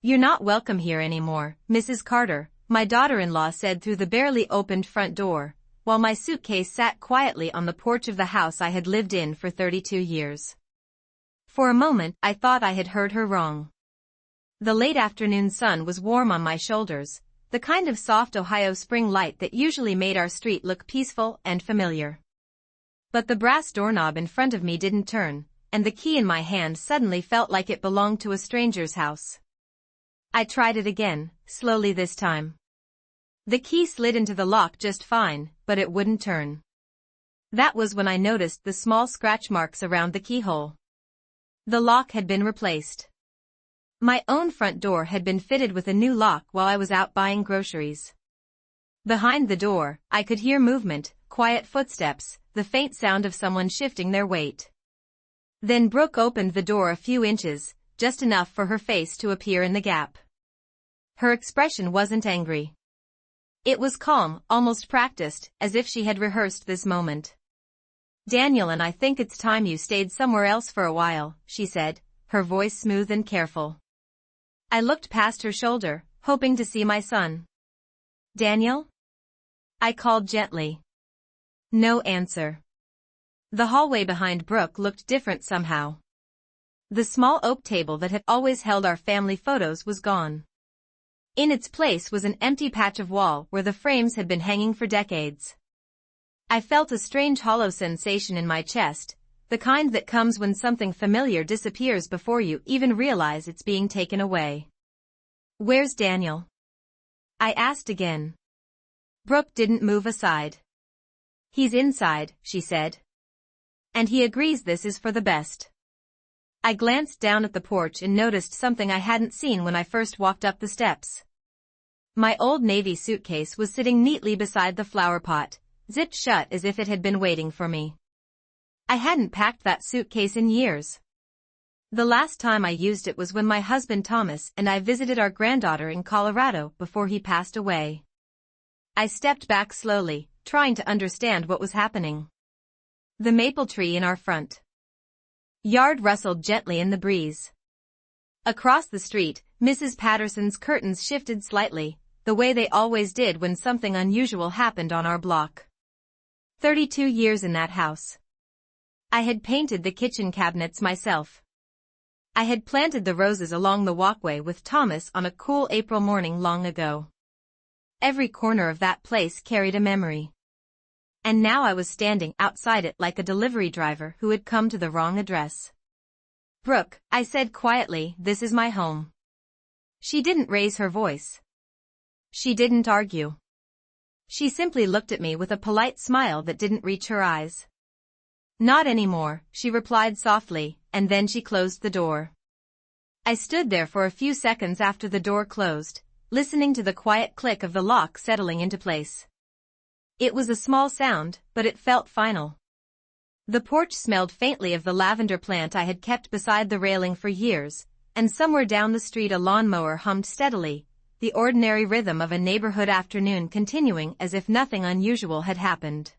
"You're not welcome here anymore, Mrs. Carter," my daughter-in-law said through the barely opened front door, while my suitcase sat quietly on the porch of the house I had lived in for 32 years. For a moment I thought I had heard her wrong. The late afternoon sun was warm on my shoulders, the kind of soft Ohio spring light that usually made our street look peaceful and familiar. But the brass doorknob in front of me didn't turn, and the key in my hand suddenly felt like it belonged to a stranger's house. I tried it again, slowly this time. The key slid into the lock just fine, but it wouldn't turn. That was when I noticed the small scratch marks around the keyhole. The lock had been replaced. My own front door had been fitted with a new lock while I was out buying groceries. Behind the door, I could hear movement, quiet footsteps, the faint sound of someone shifting their weight. Then Brooke opened the door a few inches, just enough for her face to appear in the gap. Her expression wasn't angry. It was calm, almost practiced, as if she had rehearsed this moment. "Daniel and I think it's time you stayed somewhere else for a while," she said, her voice smooth and careful. I looked past her shoulder, hoping to see my son. "Daniel?" I called gently. No answer. The hallway behind Brooke looked different somehow. The small oak table that had always held our family photos was gone. In its place was an empty patch of wall where the frames had been hanging for decades. I felt a strange hollow sensation in my chest, the kind that comes when something familiar disappears before you even realize it's being taken away. "Where's Daniel?" I asked again. Brooke didn't move aside. "He's inside," she said. "And he agrees this is for the best." I glanced down at the porch and noticed something I hadn't seen when I first walked up the steps. My old navy suitcase was sitting neatly beside the flower pot, zipped shut as if it had been waiting for me. I hadn't packed that suitcase in years. The last time I used it was when my husband Thomas and I visited our granddaughter in Colorado before he passed away. I stepped back slowly, trying to understand what was happening. The maple tree in our front yard rustled gently in the breeze. Across the street, Mrs. Patterson's curtains shifted slightly, the way they always did when something unusual happened on our block. 32 years in that house. I had painted the kitchen cabinets myself. I had planted the roses along the walkway with Thomas on a cool April morning long ago. Every corner of that place carried a memory. And now I was standing outside it like a delivery driver who had come to the wrong address. "Brooke," I said quietly, "this is my home." She didn't raise her voice. She didn't argue. She simply looked at me with a polite smile that didn't reach her eyes. "Not anymore," she replied softly, and then she closed the door. I stood there for a few seconds after the door closed, listening to the quiet click of the lock settling into place. It was a small sound, but it felt final. The porch smelled faintly of the lavender plant I had kept beside the railing for years, and somewhere down the street a lawnmower hummed steadily, the ordinary rhythm of a neighborhood afternoon continuing as if nothing unusual had happened.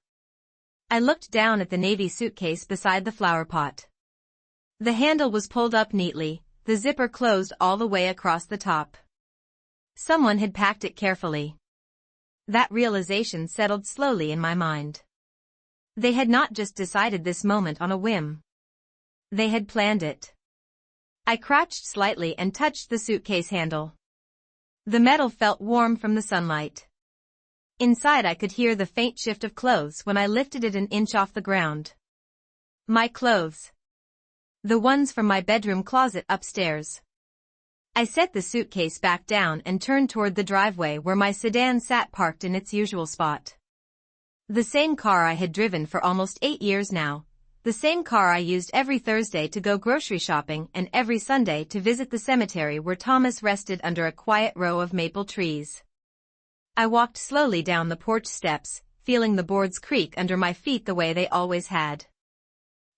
I looked down at the navy suitcase beside the flower pot. The handle was pulled up neatly, the zipper closed all the way across the top. Someone had packed it carefully. That realization settled slowly in my mind. They had not just decided this moment on a whim. They had planned it. I crouched slightly and touched the suitcase handle. The metal felt warm from the sunlight. Inside I could hear the faint shift of clothes when I lifted it an inch off the ground. My clothes. The ones from my bedroom closet upstairs. I set the suitcase back down and turned toward the driveway where my sedan sat parked in its usual spot. The same car I had driven for almost 8 years now, the same car I used every Thursday to go grocery shopping and every Sunday to visit the cemetery where Thomas rested under a quiet row of maple trees. I walked slowly down the porch steps, feeling the boards creak under my feet the way they always had.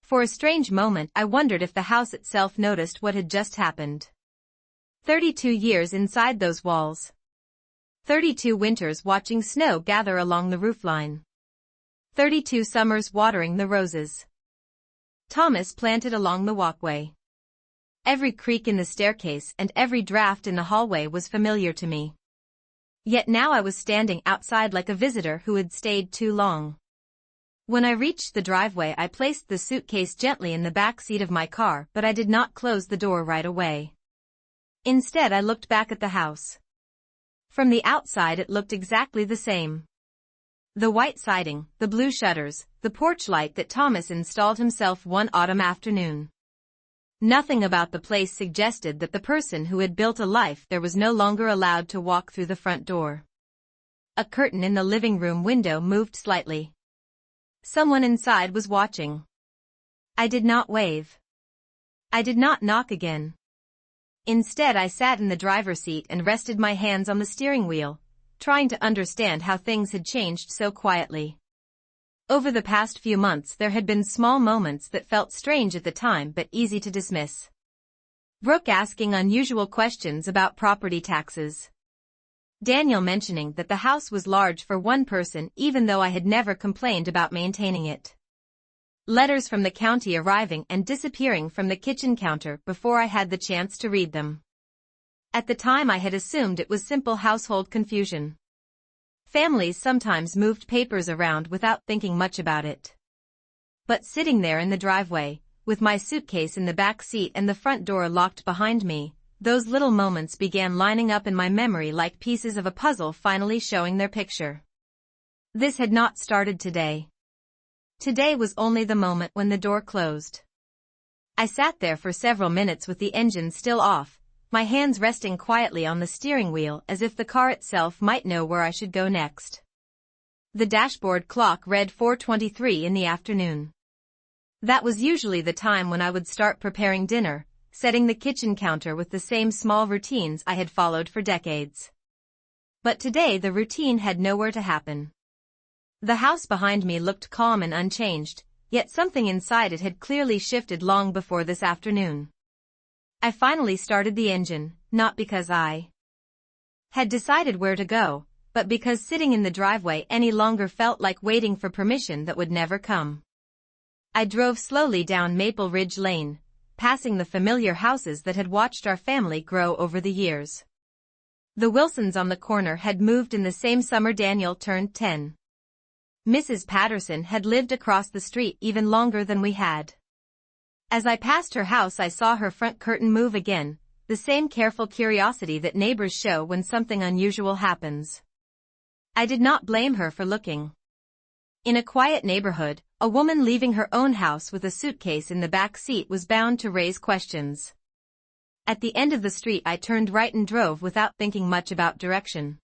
For a strange moment I wondered if the house itself noticed what had just happened. 32 years inside those walls. 32 winters watching snow gather along the roofline. 32 summers watering the roses Thomas planted along the walkway. Every creak in the staircase and every draft in the hallway was familiar to me. Yet now I was standing outside like a visitor who had stayed too long. When I reached the driveway, I placed the suitcase gently in the back seat of my car, but I did not close the door right away. Instead, I looked back at the house. From the outside, it looked exactly the same. The white siding, the blue shutters, the porch light that Thomas installed himself one autumn afternoon. Nothing about the place suggested that the person who had built a life there was no longer allowed to walk through the front door. A curtain in the living room window moved slightly. Someone inside was watching. I did not wave. I did not knock again. Instead, I sat in the driver's seat and rested my hands on the steering wheel, trying to understand how things had changed so quietly. Over the past few months, there had been small moments that felt strange at the time but easy to dismiss. Brooke asking unusual questions about property taxes. Daniel mentioning that the house was large for one person even though I had never complained about maintaining it. Letters from the county arriving and disappearing from the kitchen counter before I had the chance to read them. At the time, I had assumed it was simple household confusion. Families sometimes moved papers around without thinking much about it. But sitting there in the driveway, with my suitcase in the back seat and the front door locked behind me, those little moments began lining up in my memory like pieces of a puzzle finally showing their picture. This had not started today. Today was only the moment when the door closed. I sat there for several minutes with the engine still off, my hands resting quietly on the steering wheel as if the car itself might know where I should go next. The dashboard clock read 4:23 in the afternoon. That was usually the time when I would start preparing dinner, setting the kitchen counter with the same small routines I had followed for decades. But today the routine had nowhere to happen. The house behind me looked calm and unchanged, yet something inside it had clearly shifted long before this afternoon. I finally started the engine, not because I had decided where to go, but because sitting in the driveway any longer felt like waiting for permission that would never come. I drove slowly down Maple Ridge Lane, passing the familiar houses that had watched our family grow over the years. The Wilsons on the corner had moved in the same summer Daniel turned 10. Mrs. Patterson had lived across the street even longer than we had. As I passed her house, I saw her front curtain move again, the same careful curiosity that neighbors show when something unusual happens. I did not blame her for looking. In a quiet neighborhood, a woman leaving her own house with a suitcase in the back seat was bound to raise questions. At the end of the street, I turned right and drove without thinking much about direction.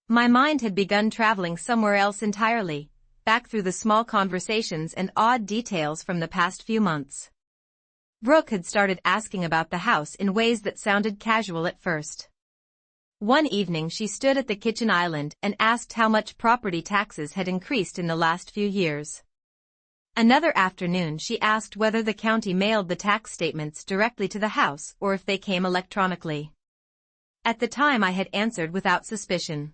My mind had begun traveling somewhere else entirely, back through the small conversations and odd details from the past few months. Brooke had started asking about the house in ways that sounded casual at first. One evening she stood at the kitchen island and asked how much property taxes had increased in the last few years. Another afternoon she asked whether the county mailed the tax statements directly to the house or if they came electronically. At the time I had answered without suspicion.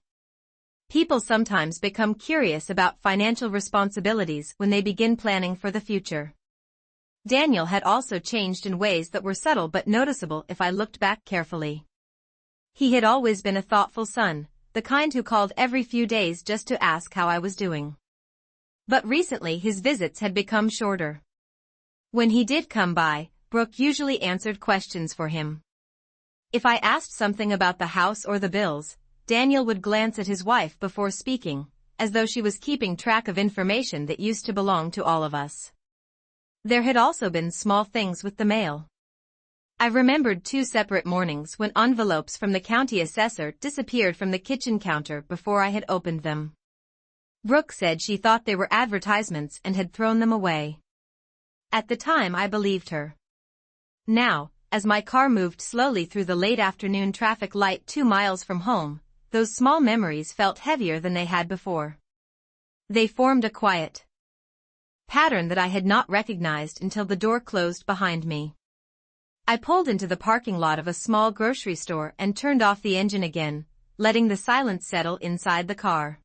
People sometimes become curious about financial responsibilities when they begin planning for the future. Daniel had also changed in ways that were subtle but noticeable if I looked back carefully. He had always been a thoughtful son, the kind who called every few days just to ask how I was doing. But recently his visits had become shorter. When he did come by, Brooke usually answered questions for him. If I asked something about the house or the bills, Daniel would glance at his wife before speaking, as though she was keeping track of information that used to belong to all of us. There had also been small things with the mail. I remembered 2 separate mornings when envelopes from the county assessor disappeared from the kitchen counter before I had opened them. Brooke said she thought they were advertisements and had thrown them away. At the time I believed her. Now, as my car moved slowly through the late afternoon traffic light 2 miles from home, those small memories felt heavier than they had before. They formed a quiet pattern that I had not recognized until the door closed behind me. I pulled into the parking lot of a small grocery store and turned off the engine again, letting the silence settle inside the car.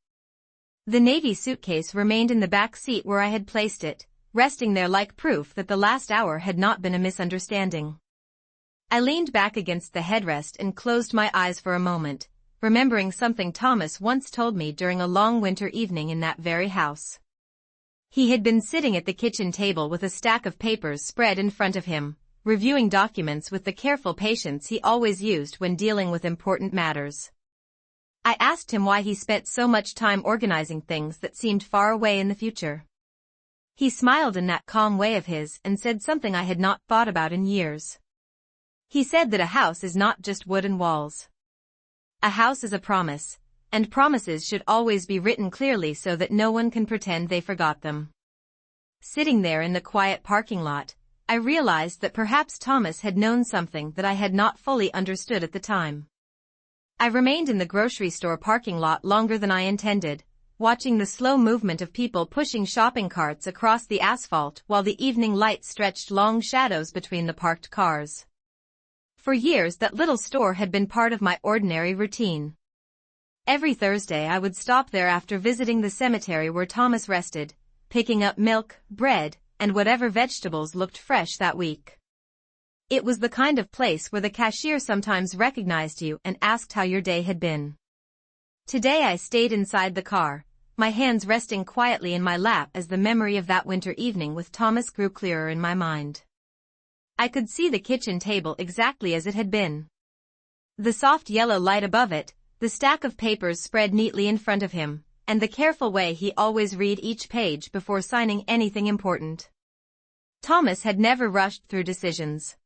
The navy suitcase remained in the back seat where I had placed it, resting there like proof that the last hour had not been a misunderstanding. I leaned back against the headrest and closed my eyes for a moment, remembering something Thomas once told me during a long winter evening in that very house. He had been sitting at the kitchen table with a stack of papers spread in front of him, reviewing documents with the careful patience he always used when dealing with important matters. I asked him why he spent so much time organizing things that seemed far away in the future. He smiled in that calm way of his and said something I had not thought about in years. He said that a house is not just wood and walls. A house is a promise, and promises should always be written clearly so that no one can pretend they forgot them. Sitting there in the quiet parking lot, I realized that perhaps Thomas had known something that I had not fully understood at the time. I remained in the grocery store parking lot longer than I intended, watching the slow movement of people pushing shopping carts across the asphalt while the evening light stretched long shadows between the parked cars. For years that little store had been part of my ordinary routine. Every Thursday I would stop there after visiting the cemetery where Thomas rested, picking up milk, bread, and whatever vegetables looked fresh that week. It was the kind of place where the cashier sometimes recognized you and asked how your day had been. Today I stayed inside the car, my hands resting quietly in my lap as the memory of that winter evening with Thomas grew clearer in my mind. I could see the kitchen table exactly as it had been. The soft yellow light above it, the stack of papers spread neatly in front of him, and the careful way he always read each page before signing anything important. Thomas had never rushed through decisions.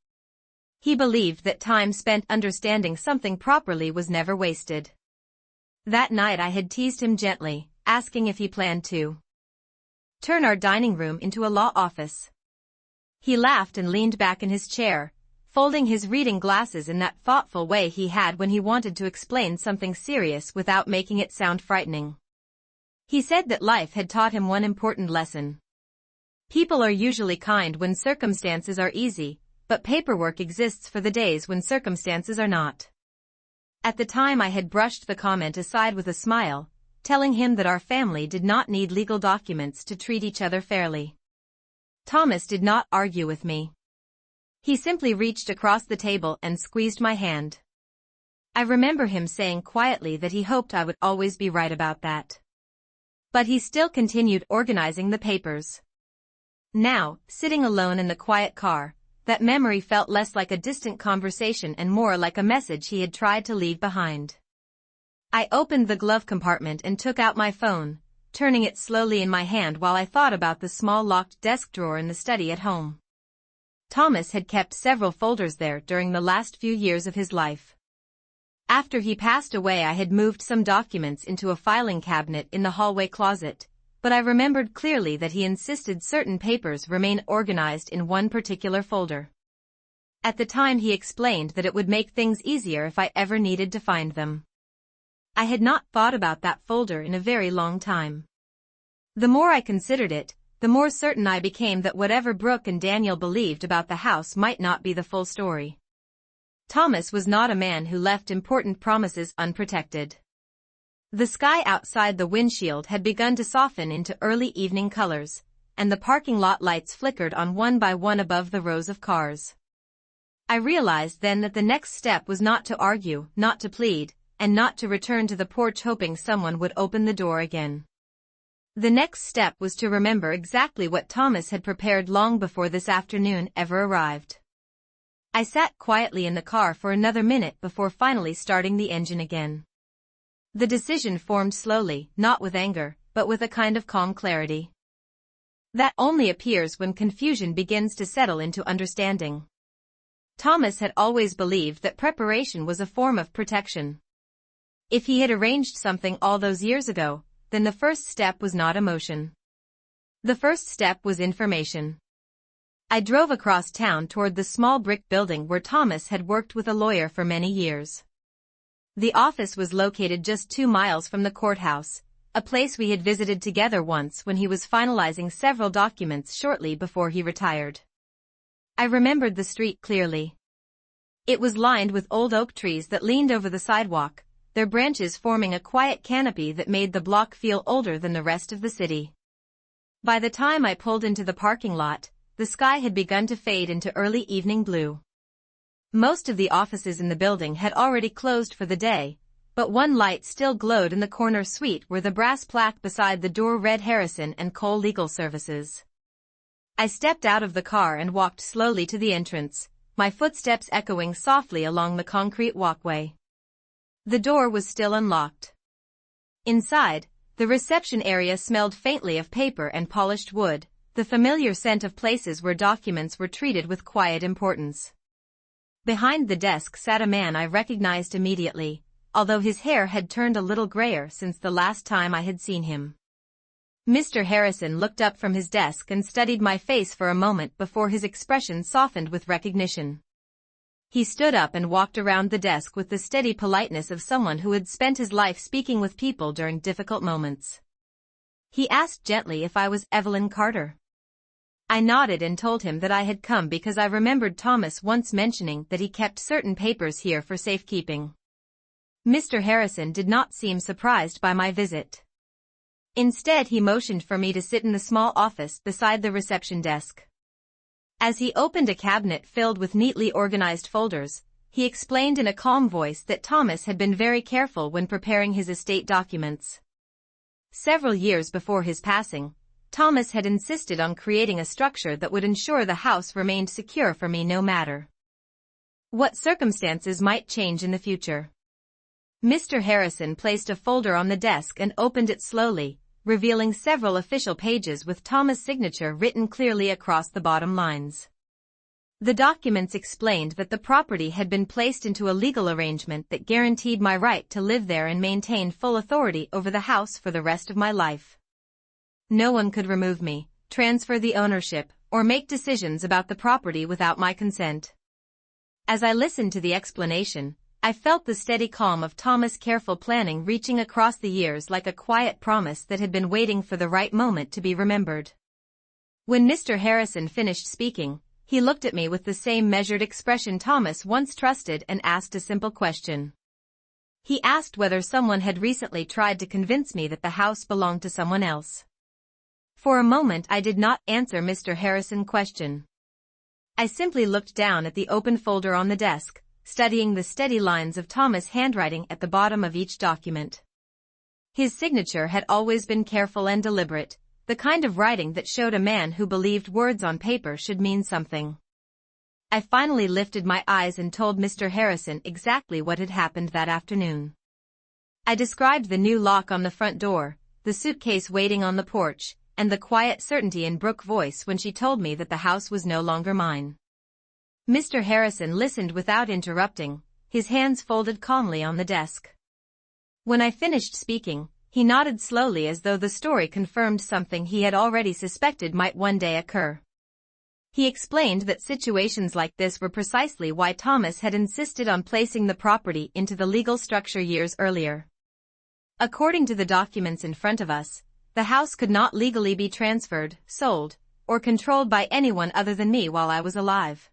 He believed that time spent understanding something properly was never wasted. That night I had teased him gently, asking if he planned to turn our dining room into a law office. He laughed and leaned back in his chair, folding his reading glasses in that thoughtful way he had when he wanted to explain something serious without making it sound frightening. He said that life had taught him one important lesson. People are usually kind when circumstances are easy, but paperwork exists for the days when circumstances are not. At the time I had brushed the comment aside with a smile, telling him that our family did not need legal documents to treat each other fairly. Thomas did not argue with me. He simply reached across the table and squeezed my hand. I remember him saying quietly that he hoped I would always be right about that. But he still continued organizing the papers. Now, sitting alone in the quiet car, that memory felt less like a distant conversation and more like a message he had tried to leave behind. I opened the glove compartment and took out my phone, turning it slowly in my hand while I thought about the small locked desk drawer in the study at home. Thomas had kept several folders there during the last few years of his life. After he passed away I had moved some documents into a filing cabinet in the hallway closet, but I remembered clearly that he insisted certain papers remain organized in one particular folder. At the time he explained that it would make things easier if I ever needed to find them. I had not thought about that folder in a very long time. The more I considered it, the more certain I became that whatever Brooke and Daniel believed about the house might not be the full story. Thomas was not a man who left important promises unprotected. The sky outside the windshield had begun to soften into early evening colors, and the parking lot lights flickered on one by one above the rows of cars. I realized then that the next step was not to argue, not to plead, and not to return to the porch hoping someone would open the door again. The next step was to remember exactly what Thomas had prepared long before this afternoon ever arrived. I sat quietly in the car for another minute before finally starting the engine again. The decision formed slowly, not with anger, but with a kind of calm clarity. That only appears when confusion begins to settle into understanding. Thomas had always believed that preparation was a form of protection. If he had arranged something all those years ago, then the first step was not emotion. The first step was information. I drove across town toward the small brick building where Thomas had worked with a lawyer for many years. The office was located just 2 miles from the courthouse, a place we had visited together once when he was finalizing several documents shortly before he retired. I remembered the street clearly. It was lined with old oak trees that leaned over the sidewalk, their branches forming a quiet canopy that made the block feel older than the rest of the city. By the time I pulled into the parking lot, the sky had begun to fade into early evening blue. Most of the offices in the building had already closed for the day, but one light still glowed in the corner suite where the brass plaque beside the door read Harrison and Cole Legal Services. I stepped out of the car and walked slowly to the entrance, my footsteps echoing softly along the concrete walkway. The door was still unlocked. Inside, the reception area smelled faintly of paper and polished wood, the familiar scent of places where documents were treated with quiet importance. Behind the desk sat a man I recognized immediately, although his hair had turned a little grayer since the last time I had seen him. Mr. Harrison looked up from his desk and studied my face for a moment before his expression softened with recognition. He stood up and walked around the desk with the steady politeness of someone who had spent his life speaking with people during difficult moments. He asked gently if I was Evelyn Carter. I nodded and told him that I had come because I remembered Thomas once mentioning that he kept certain papers here for safekeeping. Mr. Harrison did not seem surprised by my visit. Instead, he motioned for me to sit in the small office beside the reception desk. As he opened a cabinet filled with neatly organized folders, he explained in a calm voice that Thomas had been very careful when preparing his estate documents. Several years before his passing, Thomas had insisted on creating a structure that would ensure the house remained secure for me no matter what circumstances might change in the future. Mr. Harrison placed a folder on the desk and opened it slowly, revealing several official pages with Thomas' signature written clearly across the bottom lines. The documents explained that the property had been placed into a legal arrangement that guaranteed my right to live there and maintain full authority over the house for the rest of my life. No one could remove me, transfer the ownership, or make decisions about the property without my consent. As I listened to the explanation, I felt the steady calm of Thomas' careful planning reaching across the years like a quiet promise that had been waiting for the right moment to be remembered. When Mr. Harrison finished speaking, he looked at me with the same measured expression Thomas once trusted and asked a simple question. He asked whether someone had recently tried to convince me that the house belonged to someone else. For a moment I did not answer Mr. Harrison's question. I simply looked down at the open folder on the desk, studying the steady lines of Thomas' handwriting at the bottom of each document. His signature had always been careful and deliberate, the kind of writing that showed a man who believed words on paper should mean something. I finally lifted my eyes and told Mr. Harrison exactly what had happened that afternoon. I described the new lock on the front door, the suitcase waiting on the porch, and the quiet certainty in Brooke's voice when she told me that the house was no longer mine. Mr. Harrison listened without interrupting, his hands folded calmly on the desk. When I finished speaking, he nodded slowly as though the story confirmed something he had already suspected might one day occur. He explained that situations like this were precisely why Thomas had insisted on placing the property into the legal structure years earlier. According to the documents in front of us, the house could not legally be transferred, sold, or controlled by anyone other than me while I was alive.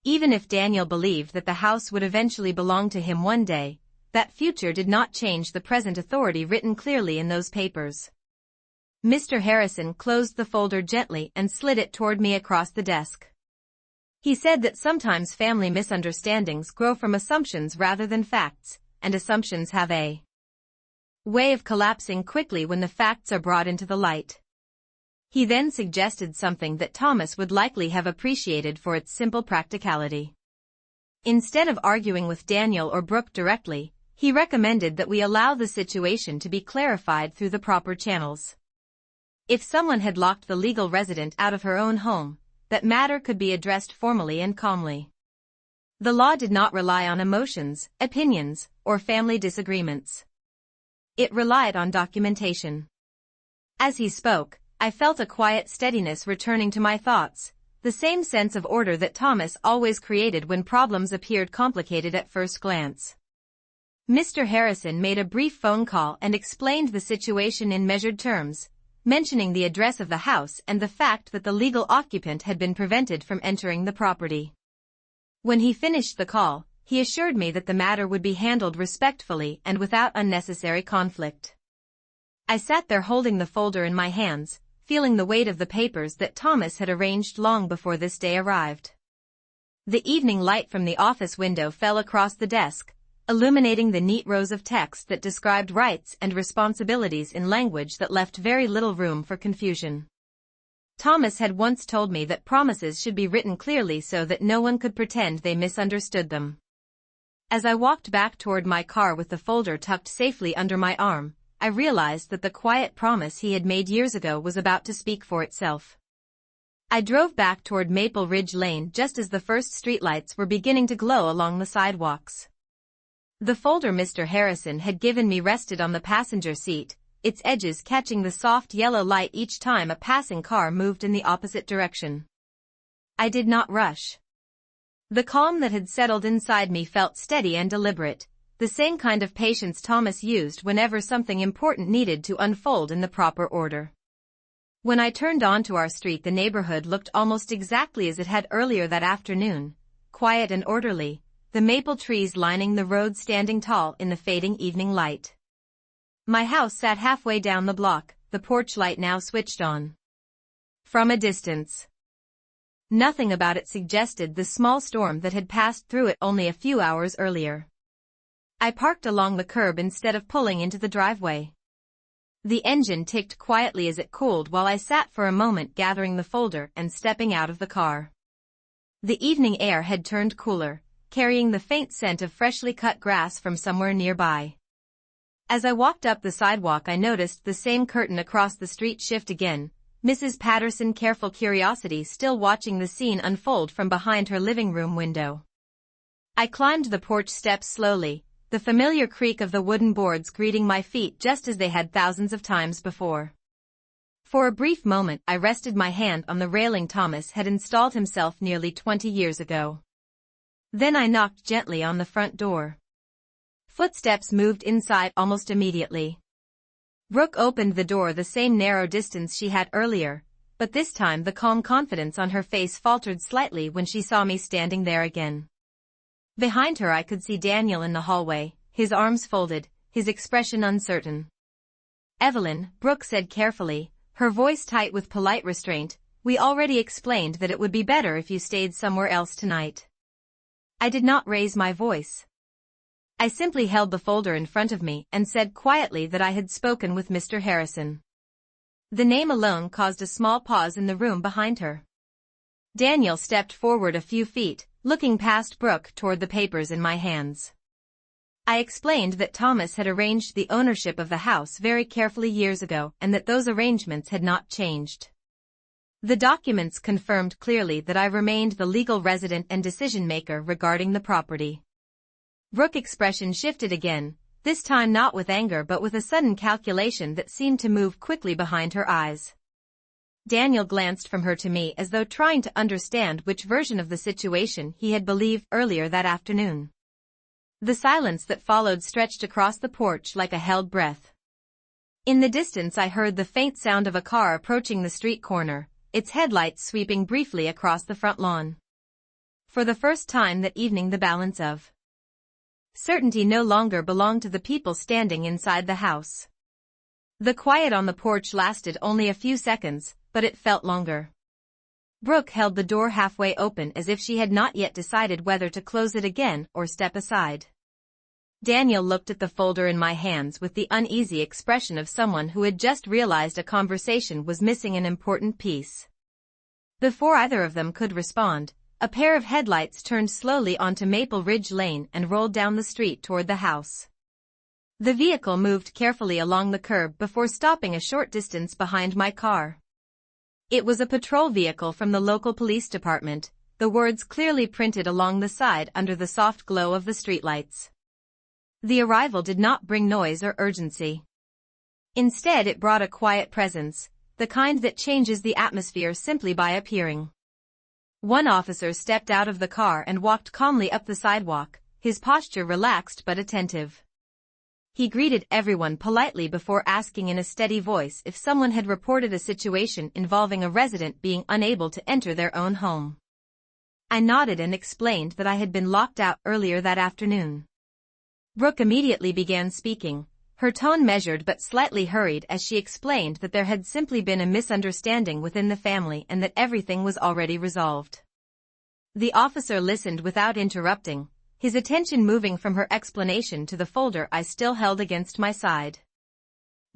Even if Daniel believed that the house would eventually belong to him one day, that future did not change the present authority written clearly in those papers. Mr. Harrison closed the folder gently and slid it toward me across the desk. He said that sometimes family misunderstandings grow from assumptions rather than facts, and assumptions have a way of collapsing quickly when the facts are brought into the light. He then suggested something that Thomas would likely have appreciated for its simple practicality. Instead of arguing with Daniel or Brooke directly, he recommended that we allow the situation to be clarified through the proper channels. If someone had locked the legal resident out of her own home, that matter could be addressed formally and calmly. The law did not rely on emotions, opinions, or family disagreements. It relied on documentation. As he spoke, I felt a quiet steadiness returning to my thoughts, the same sense of order that Thomas always created when problems appeared complicated at first glance. Mr. Harrison made a brief phone call and explained the situation in measured terms, mentioning the address of the house and the fact that the legal occupant had been prevented from entering the property. When he finished the call, he assured me that the matter would be handled respectfully and without unnecessary conflict. I sat there holding the folder in my hands, feeling the weight of the papers that Thomas had arranged long before this day arrived. The evening light from the office window fell across the desk, illuminating the neat rows of text that described rights and responsibilities in language that left very little room for confusion. Thomas had once told me that promises should be written clearly so that no one could pretend they misunderstood them. As I walked back toward my car with the folder tucked safely under my arm, I realized that the quiet promise he had made years ago was about to speak for itself. I drove back toward Maple Ridge Lane just as the first streetlights were beginning to glow along the sidewalks. The folder Mr. Harrison had given me rested on the passenger seat, its edges catching the soft yellow light each time a passing car moved in the opposite direction. I did not rush. The calm that had settled inside me felt steady and deliberate, the same kind of patience Thomas used whenever something important needed to unfold in the proper order. When I turned onto our street, the neighborhood looked almost exactly as it had earlier that afternoon, quiet and orderly, the maple trees lining the road standing tall in the fading evening light. My house sat halfway down the block, the porch light now switched on. From a distance. Nothing about it suggested the small storm that had passed through it only a few hours earlier. I parked along the curb instead of pulling into the driveway. The engine ticked quietly as it cooled while I sat for a moment gathering the folder and stepping out of the car. The evening air had turned cooler, carrying the faint scent of freshly cut grass from somewhere nearby. As I walked up the sidewalk, I noticed the same curtain across the street shift again, Mrs. Patterson, careful curiosity still watching the scene unfold from behind her living room window. I climbed the porch steps slowly, the familiar creak of the wooden boards greeting my feet just as they had thousands of times before. For a brief moment I rested my hand on the railing Thomas had installed himself nearly 20 years ago. Then I knocked gently on the front door. Footsteps moved inside almost immediately. Brooke opened the door the same narrow distance she had earlier, but this time the calm confidence on her face faltered slightly when she saw me standing there again. Behind her I could see Daniel in the hallway, his arms folded, his expression uncertain. "Evelyn," Brooke said carefully, her voice tight with polite restraint, "we already explained that it would be better if you stayed somewhere else tonight." I did not raise my voice. I simply held the folder in front of me and said quietly that I had spoken with Mr. Harrison. The name alone caused a small pause in the room behind her. Daniel stepped forward a few feet, looking past Brooke toward the papers in my hands. I explained that Thomas had arranged the ownership of the house very carefully years ago and that those arrangements had not changed. The documents confirmed clearly that I remained the legal resident and decision-maker regarding the property. Brooke's expression shifted again, this time not with anger but with a sudden calculation that seemed to move quickly behind her eyes. Daniel glanced from her to me as though trying to understand which version of the situation he had believed earlier that afternoon. The silence that followed stretched across the porch like a held breath. In the distance I heard the faint sound of a car approaching the street corner, its headlights sweeping briefly across the front lawn. For the first time that evening the balance of certainty no longer belonged to the people standing inside the house. The quiet on the porch lasted only a few seconds, but it felt longer. Brooke held the door halfway open as if she had not yet decided whether to close it again or step aside. Daniel looked at the folder in my hands with the uneasy expression of someone who had just realized a conversation was missing an important piece. Before either of them could respond, a pair of headlights turned slowly onto Maple Ridge Lane and rolled down the street toward the house. The vehicle moved carefully along the curb before stopping a short distance behind my car. It was a patrol vehicle from the local police department, the words clearly printed along the side under the soft glow of the streetlights. The arrival did not bring noise or urgency. Instead it brought a quiet presence, the kind that changes the atmosphere simply by appearing. One officer stepped out of the car and walked calmly up the sidewalk, his posture relaxed but attentive. He greeted everyone politely before asking in a steady voice if someone had reported a situation involving a resident being unable to enter their own home. I nodded and explained that I had been locked out earlier that afternoon. Brooke immediately began speaking, her tone measured but slightly hurried as she explained that there had simply been a misunderstanding within the family and that everything was already resolved. The officer listened without interrupting, his attention moving from her explanation to the folder I still held against my side.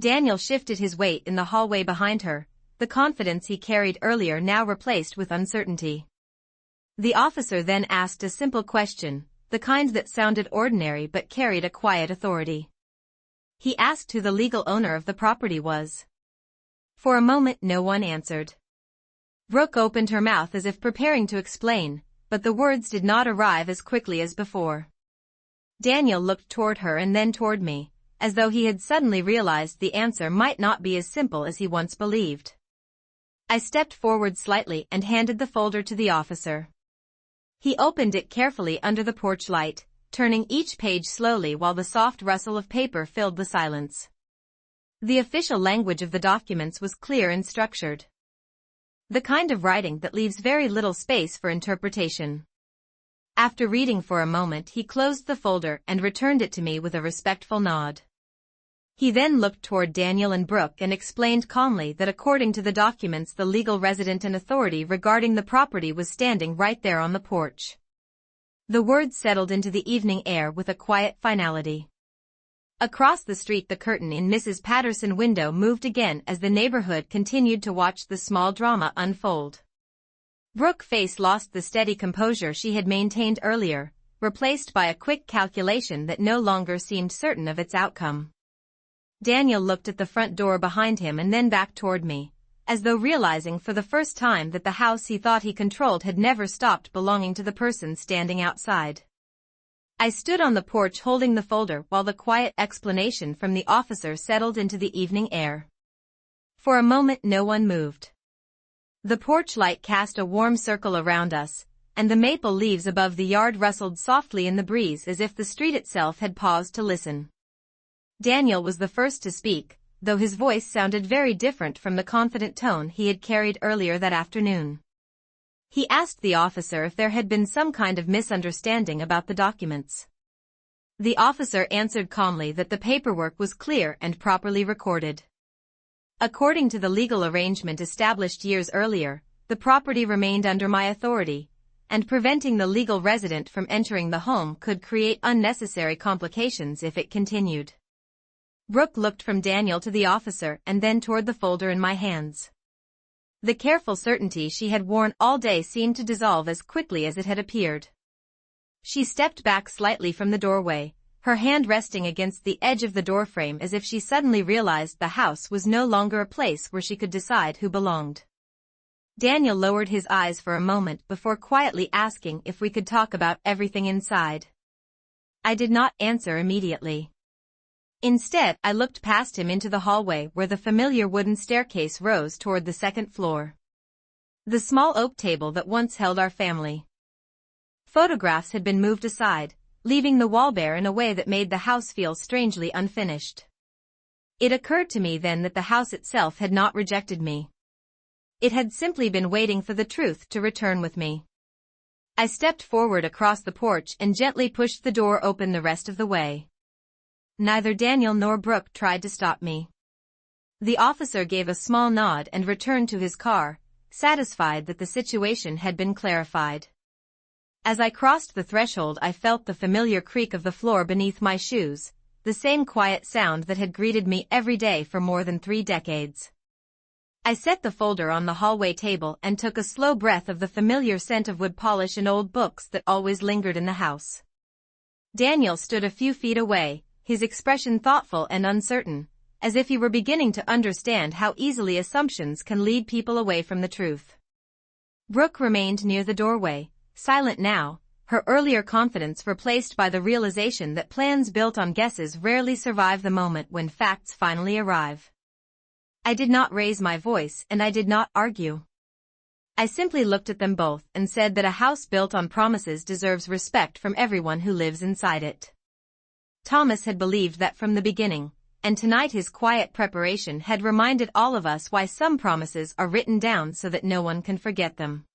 Daniel shifted his weight in the hallway behind her, the confidence he carried earlier now replaced with uncertainty. The officer then asked a simple question, the kind that sounded ordinary but carried a quiet authority. He asked who the legal owner of the property was. For a moment no one answered. Brooke opened her mouth as if preparing to explain, but the words did not arrive as quickly as before. Daniel looked toward her and then toward me, as though he had suddenly realized the answer might not be as simple as he once believed. I stepped forward slightly and handed the folder to the officer. He opened it carefully under the porch light, turning each page slowly while the soft rustle of paper filled the silence. The official language of the documents was clear and structured. The kind of writing that leaves very little space for interpretation. After reading for a moment, he closed the folder and returned it to me with a respectful nod. He then looked toward Daniel and Brooke and explained calmly that according to the documents the legal resident and authority regarding the property was standing right there on the porch. The words settled into the evening air with a quiet finality. Across the street the curtain in Mrs. Patterson's window moved again as the neighborhood continued to watch the small drama unfold. Brooke's face lost the steady composure she had maintained earlier, replaced by a quick calculation that no longer seemed certain of its outcome. Daniel looked at the front door behind him and then back toward me, as though realizing for the first time that the house he thought he controlled had never stopped belonging to the person standing outside. I stood on the porch holding the folder while the quiet explanation from the officer settled into the evening air. For a moment no one moved. The porch light cast a warm circle around us, and the maple leaves above the yard rustled softly in the breeze as if the street itself had paused to listen. Daniel was the first to speak, though his voice sounded very different from the confident tone he had carried earlier that afternoon. He asked the officer if there had been some kind of misunderstanding about the documents. The officer answered calmly that the paperwork was clear and properly recorded. According to the legal arrangement established years earlier, the property remained under my authority, and preventing the legal resident from entering the home could create unnecessary complications if it continued. Brooke looked from Daniel to the officer and then toward the folder in my hands. The careful certainty she had worn all day seemed to dissolve as quickly as it had appeared. She stepped back slightly from the doorway, her hand resting against the edge of the doorframe as if she suddenly realized the house was no longer a place where she could decide who belonged. Daniel lowered his eyes for a moment before quietly asking if we could talk about everything inside. I did not answer immediately. Instead, I looked past him into the hallway where the familiar wooden staircase rose toward the second floor. The small oak table that once held our family. Photographs had been moved aside, leaving the wall bare in a way that made the house feel strangely unfinished. It occurred to me then that the house itself had not rejected me. It had simply been waiting for the truth to return with me. I stepped forward across the porch and gently pushed the door open the rest of the way. Neither Daniel nor Brooke tried to stop me. The officer gave a small nod and returned to his car, satisfied that the situation had been clarified. As I crossed the threshold I felt the familiar creak of the floor beneath my shoes, the same quiet sound that had greeted me every day for more than 3 decades. I set the folder on the hallway table and took a slow breath of the familiar scent of wood polish and old books that always lingered in the house. Daniel stood a few feet away, his expression thoughtful and uncertain, as if he were beginning to understand how easily assumptions can lead people away from the truth. Brooke remained near the doorway, silent now, her earlier confidence replaced by the realization that plans built on guesses rarely survive the moment when facts finally arrive. I did not raise my voice and I did not argue. I simply looked at them both and said that a house built on promises deserves respect from everyone who lives inside it. Thomas had believed that from the beginning, and tonight his quiet preparation had reminded all of us why some promises are written down so that no one can forget them.